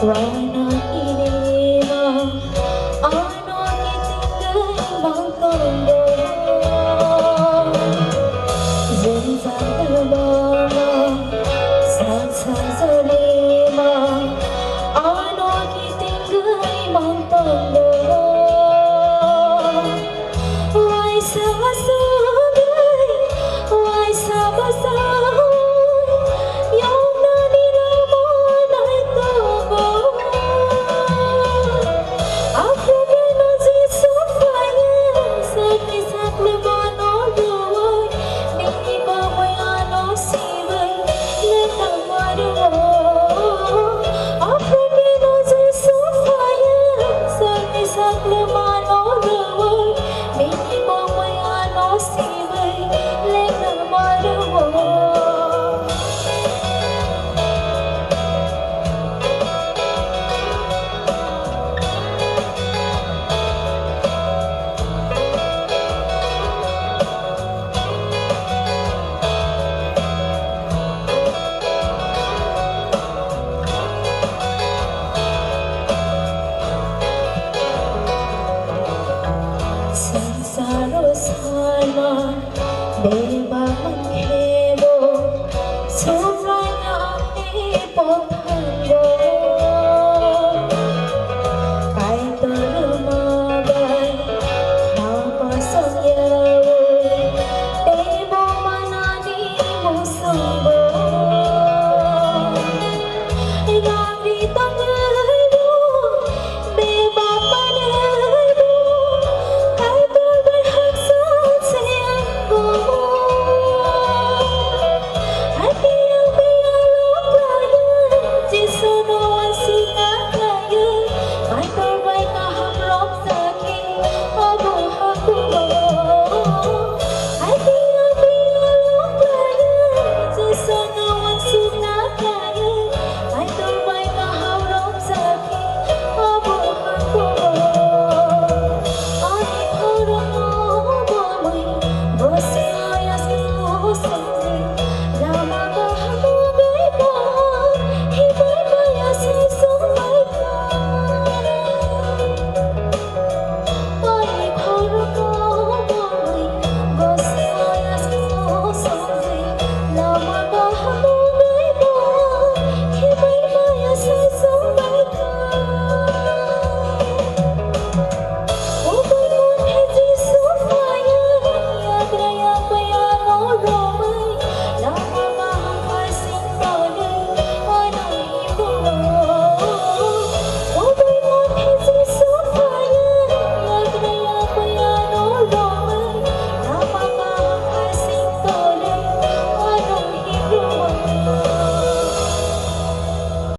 Rana kinema, ano kitingay magtondo. Zinzalama, sansazalema, ano kitingay magtondo. Why sabasagay, why sabasagay, yung naniraman ay tubo. Ako gano'n sa fire, sakit liman o luway, di ba may ano sibay, letang maruwa. Ako gano'n sa fire, sakit liman o luway, di ba may ano sibay, letang maruwa. Sansaro sana,